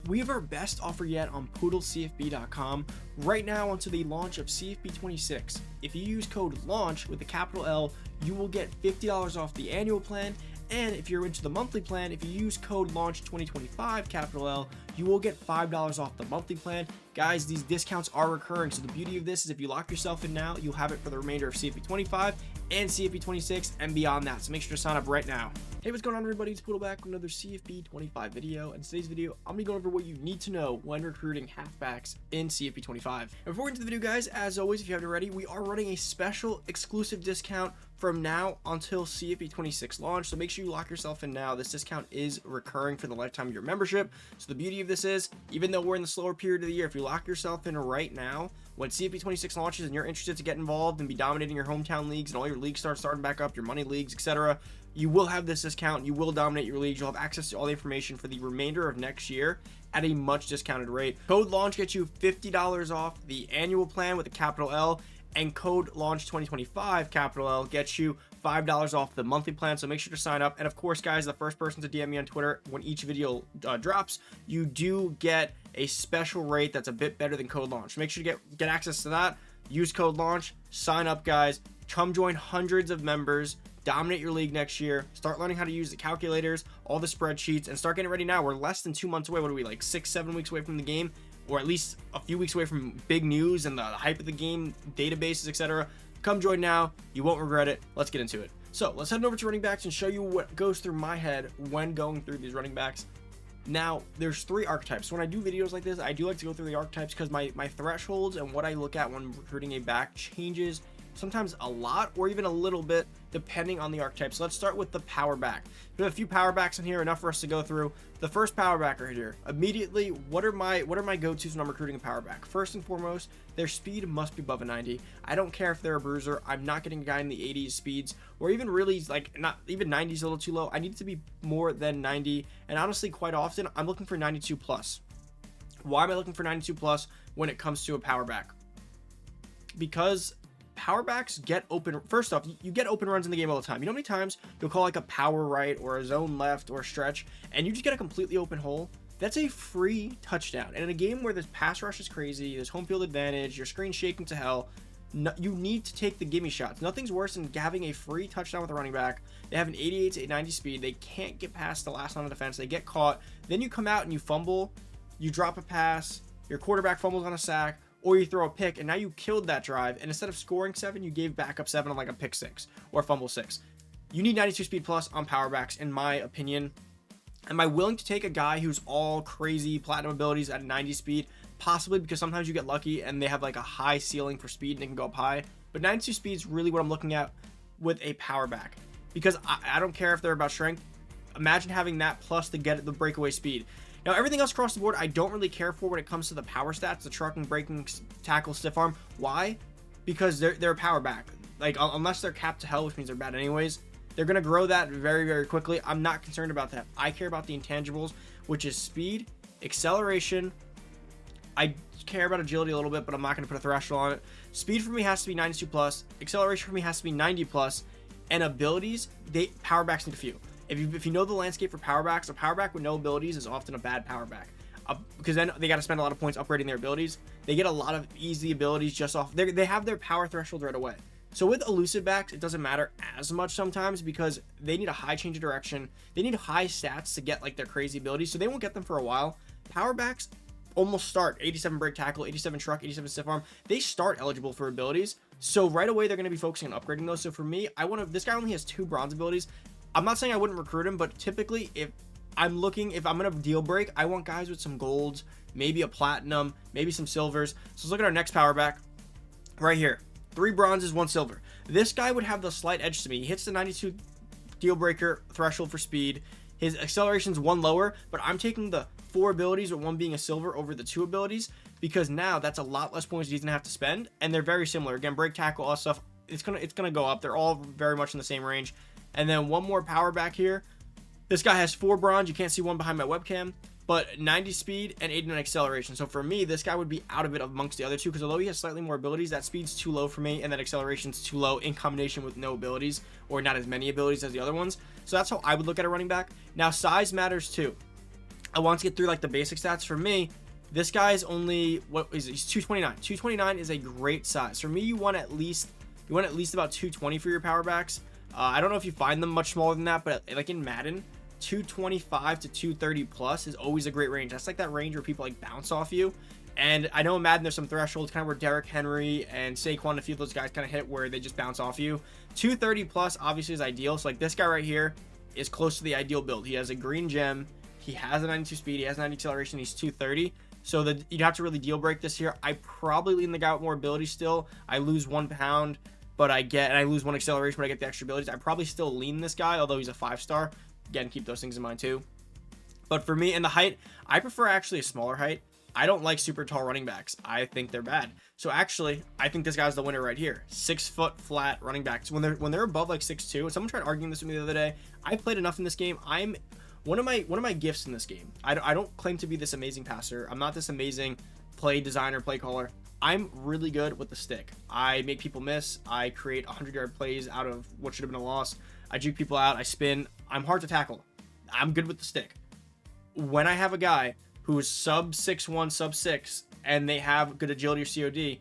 We have our best offer yet on poodlecfb.com right now until the launch of CFB 26. If you use code LAUNCH with a capital L, you will get $50 off the annual plan. And if you're into the monthly plan, if you use code LAUNCH 2025 capital L, you will get $5 off the monthly plan. Guys, these discounts are recurring. So the beauty of this is if you lock yourself in now, you'll have it for the remainder of CFB 25 and CFB 26 and beyond that. So make sure to sign up right now. Hey, what's going on, everybody? It's Poodle back with another CFB 25 video. In today's video, I'm going to go over what you need to know when recruiting halfbacks in CFB 25. And before we get into the video, guys, as always, if you haven't already, we are running a special exclusive discount from now until CFB 26 launch. So make sure you lock yourself in now. This discount is recurring for the lifetime of your membership. So the beauty of this is, even though we're in the slower period of the year, if you lock yourself in right now, when CFB 26 launches and you're interested to get involved and be dominating your hometown leagues and all your leagues start starting back up, your money leagues, etc., you will have this discount. You will dominate your leagues. You'll have access to all the information for the remainder of next year at a much discounted rate. Code LAUNCH gets you $50 off the annual plan with a capital L, and code LAUNCH 2025 capital L gets you $5 off the monthly plan. So make sure to sign up. And of course, guys, the first person to DM me on Twitter when each video drops, you do get a special rate that's a bit better than code LAUNCH. Make sure to get access to that. Use code LAUNCH. Sign up, guys. Come join hundreds of members. Dominate your league next year. Start learning how to use the calculators, all the spreadsheets, and start getting ready now. We're less than 2 months away. What are we, like 6-7 weeks away from the game, or at least a few weeks away from big news and the hype of the game, databases, etc. Come join now. You won't regret it. Let's get into it. So let's head over to running backs and show you what goes through my head when going through these running backs. Now, there's 3 archetypes. So when I do videos like this, I do like to go through the archetypes because my thresholds and what I look at when recruiting a back changes sometimes a lot or even a little bit depending on the archetype. So let's start with the power back. We have a few power backs in here, enough for us to go through. The first power back right here. Immediately, what are my go-tos when I'm recruiting a power back? First and foremost, their speed must be above a 90. I don't care if they're a bruiser. I'm not getting a guy in the 80s speeds, or even really like not even 90 is a little too low. I need it to be more than 90, and honestly, quite often I'm looking for 92 plus. Why am I looking for 92 plus when it comes to a power back? Because power backs get open. First off, you get open runs in the game all the time. You know how many times you'll call like a power right or a zone left or a stretch and you just get a completely open hole? That's a free touchdown. And in a game where this pass rush is crazy, there's home field advantage, your screen's shaking to hell, you need to take the gimme shots. Nothing's worse than having a free touchdown with a running back. They have an 88 to 90 speed. They can't get past the last line of defense. They get caught. Then you come out and you fumble, you drop a pass, your quarterback fumbles on a sack, or you throw a pick, and now you killed that drive, and instead of scoring 7, you gave back up 7 on like a pick 6 or fumble 6. You need 92 speed plus on power backs, in my opinion. Am I willing to take a guy who's all crazy platinum abilities at 90 speed? Possibly, because sometimes you get lucky and they have like a high ceiling for speed and they can go up high. But 92 speed is really what I'm looking at with a power back, because I don't care if they're about strength. Imagine having that plus to get the breakaway speed. Now, everything else across the board, I don't really care for when it comes to the power stats, the trucking, braking, tackle, stiff arm. Why? Because they're a power back. Like, unless they're capped to hell, which means they're bad anyways, they're going to grow that very, very quickly. I'm not concerned about that. I care about the intangibles, which is speed, acceleration. I care about agility a little bit, but I'm not going to put a threshold on it. Speed for me has to be 92 plus. Acceleration for me has to be 90 plus. And abilities, power backs need a few. If you know the landscape for power backs, a power back with no abilities is often a bad power back, because then they got to spend a lot of points upgrading their abilities. They get a lot of easy abilities just off. They have their power threshold right away. So with elusive backs, it doesn't matter as much sometimes because they need a high change of direction. They need high stats to get like their crazy abilities, so they won't get them for a while. Power backs almost start 87 break tackle, 87 truck, 87 stiff arm. They start eligible for abilities, so right away they're going to be focusing on upgrading those. So for me, this guy only has 2 bronze abilities. I'm not saying I wouldn't recruit him, but typically if I'm going to deal break, I want guys with some golds, maybe a platinum, maybe some silvers. So let's look at our next power back right here. 3 bronzes, 1 silver. This guy would have the slight edge to me. He hits the 92 deal breaker threshold for speed. His acceleration's 1 lower, but I'm taking the 4 abilities with 1 being a silver over the 2 abilities because now that's a lot less points he's gonna have to spend, and they're very similar. Again, break tackle, all that stuff. It's gonna go up. They're all very much in the same range. And then one more power back here. This guy has 4 bronze. You can't see one behind my webcam, but 90 speed and 89 acceleration. So for me, this guy would be out of it amongst the other two because although he has slightly more abilities, that speed's too low for me and that acceleration's too low in combination with no abilities or not as many abilities as the other ones. So that's how I would look at a running back. Now, size matters too. I want to get through like the basic stats. For me, this guy's only, what is it? He's 229. 229 is a great size. For me, you want at least about 220 for your power backs. I don't know if you find them much smaller than that, but like in Madden, 225 to 230 plus is always a great range. That's like that range where people like bounce off you. And I know in Madden there's some thresholds kind of where Derrick Henry and Saquon, a few of those guys kind of hit where they just bounce off you. 230 plus obviously is ideal. So like this guy right here is close to the ideal build. He has a green gem. He has a 92 speed. He has 90 acceleration. He's 230. So you'd have to really deal break this here. I probably lean the guy with more ability still. I lose 1 pound, but I lose 1 acceleration, but I get the extra abilities. I probably still lean this guy, although he's a 5-star. Again, keep those things in mind too. But for me, in the height, I prefer actually a smaller height. I don't like super tall running backs. I think they're bad. So actually, I think this guy's the winner right here. 6 foot flat running backs. When they're above like 6'2", someone tried arguing this with me the other day. I played enough in this game. I'm one of my gifts in this game. I don't claim to be this amazing passer. I'm not this amazing play designer, play caller. I'm really good with the stick. I make people miss. I create 100-yard plays out of what should have been a loss. I juke people out. I spin. I'm hard to tackle. I'm good with the stick. When I have a guy who is sub 6'1", sub 6, and they have good agility or COD,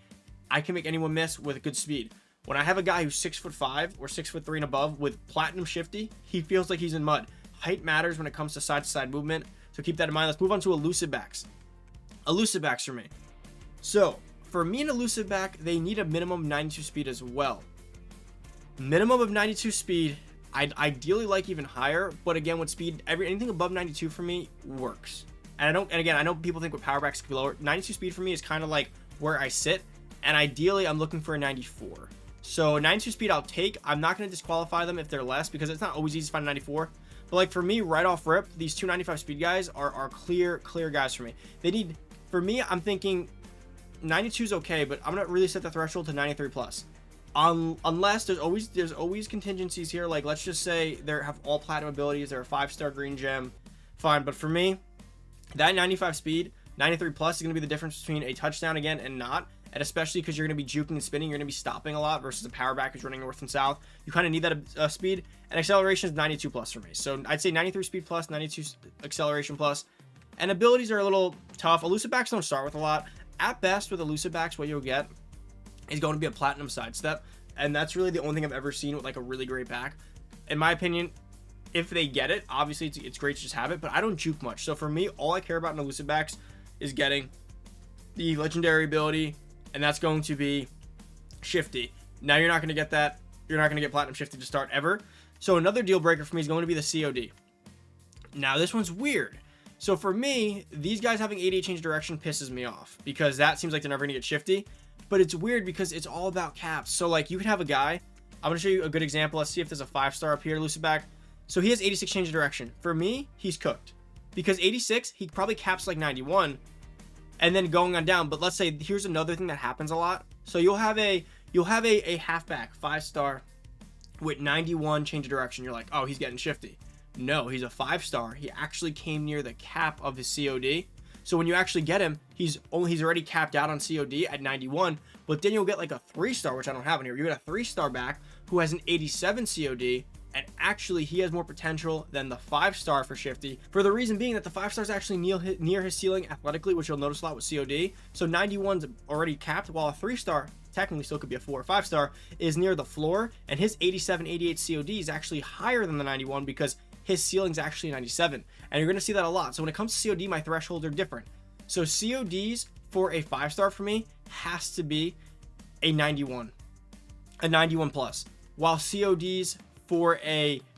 I can make anyone miss with good speed. When I have a guy who's 6'5" or 6'3" and above with platinum shifty, he feels like he's in mud. Height matters when it comes to side-to-side movement, so keep that in mind. Let's move on to elusive backs. Elusive backs for me. So for me, an elusive back, they need a minimum of 92 speed as well. Minimum of 92 speed. I'd ideally like even higher, but again, with speed, anything above 92 for me works. And again, I know people think with power backs could be lower. 92 speed for me is kind of like where I sit, and ideally I'm looking for a 94. So 92 speed I'll take. I'm not going to disqualify them if they're less, because it's not always easy to find a 94. But like for me, right off rip, these 295 speed guys are clear guys for me. For me, I'm thinking 92 is okay, but I'm going to really set the threshold to 93 plus. Unless there's always contingencies here. Like let's just say they have all platinum abilities. They're a 5-star green gem. Fine. But for me, that 95 speed, 93 plus is going to be the difference between a touchdown again and not. And especially because you're going to be juking and spinning, you're going to be stopping a lot versus a power back who's running north and south. You kind of need that speed. And acceleration is 92 plus for me. So I'd say 93 speed plus, 92 acceleration plus. And abilities are a little tough. Elusive backs don't start with a lot. At best, with elusive backs, what you'll get is going to be a platinum sidestep. And that's really the only thing I've ever seen with like a really great back. In my opinion, if they get it, obviously it's great to just have it, but I don't juke much. So for me, all I care about in elusive backs is getting the legendary ability, and that's going to be shifty. Now you're not going to get that. You're not going to get platinum shifty to start ever. So another deal breaker for me is going to be the COD. Now this one's weird. So for me, these guys having 88 change direction pisses me off, because that seems like they're never going to get shifty. But it's weird because it's all about caps. So like you could have a guy. I'm going to show you a good example. Let's see if there's a 5-star up here, elusive back. So he has 86 change of direction. For me, he's cooked, because 86, he probably caps like 91 and then going on down. But let's say here's another thing that happens a lot. So you'll have a halfback 5-star with 91 change of direction. You're like, oh, he's getting shifty. No, he's a 5-star. He actually came near the cap of his COD. So when you actually get him, he's already capped out on COD at 91. But then you'll get like a 3-star, which I don't have in here. You get a 3-star back who has an 87 COD. And actually, he has more potential than the 5-star for shifty, for the reason being that the 5-star is actually near his ceiling athletically, which you'll notice a lot with COD. So 91's already capped, while a 3-star technically still could be a 4 or 5-star, is near the floor, and his 87, 88 COD is actually higher than the 91 because his ceiling's actually 97. And you're going to see that a lot. So when it comes to COD, my thresholds are different. So CODs for a 5-star for me has to be a 91 plus, while CODs for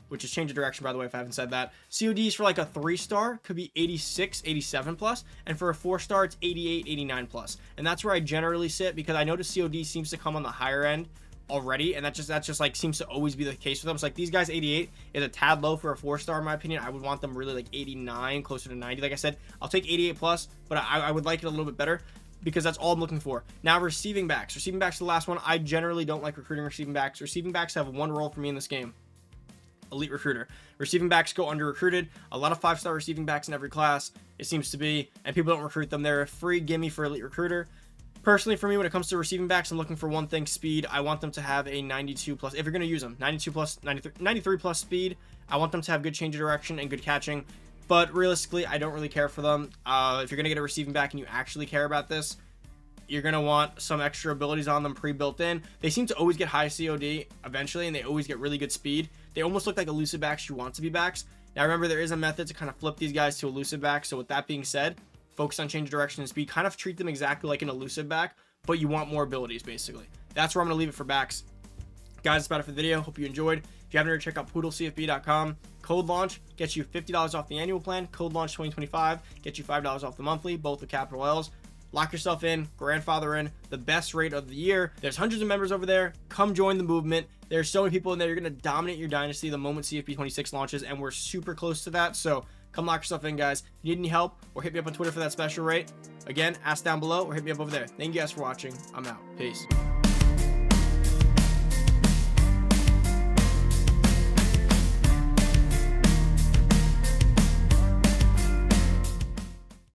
which is change of direction, by the way, if I haven't said that, CODs for like a 3-star could be 86, 87 plus, and for a 4-star, it's 88, 89 plus. And that's where I generally sit, because I notice COD seems to come on the higher end already, and that just like seems to always be the case with them. It's like these guys, 88 is a tad low for a 4-star in my opinion. I would want them really like 89, closer to 90. Like I said, I'll take 88 plus, but I would like it a little bit better, because that's all I'm looking for. Now, receiving backs. Receiving backs is the last one. I generally don't like recruiting receiving backs. Receiving backs have one role for me in this game: elite recruiter. Receiving backs go under recruited. A lot of 5-star receiving backs in every class, it seems to be, and people don't recruit them. They're a free gimme for elite recruiter. Personally, for me, when it comes to receiving backs, I'm looking for one thing: speed. I want them to have a 92 plus, if you're going to use them, 92 plus, 93 plus speed. I want them to have good change of direction and good catching. but realistically, I don't really care for them. If you're going to get a receiving back and you actually care about this, you're going to want some extra abilities on them pre-built in. They seem to always get high COD eventually, and they always get really good speed. They almost look like elusive backs you want to be backs. Now remember, there is a method to kind of flip these guys to elusive back. So with that being said, focus on change of direction and speed. Kind of treat them exactly like an elusive back, but you want more abilities basically. That's where I'm going to leave it for backs. Guys, that's about it for the video. Hope you enjoyed. If you haven't already, check out poodlecfb.com. Code launch gets you $50 off the annual plan. Code launch 2025 gets you $5 off the monthly, both with capital L's. Lock yourself in, grandfather in, the best rate of the year. There's hundreds of members over there. Come join the movement. There's so many people in there. You're going to dominate your dynasty the moment CFB 26 launches, and we're super close to that. So come lock yourself in, guys. If you need any help, or hit me up on Twitter for that special rate. Again, ask down below or hit me up over there. Thank you guys for watching. I'm out. Peace.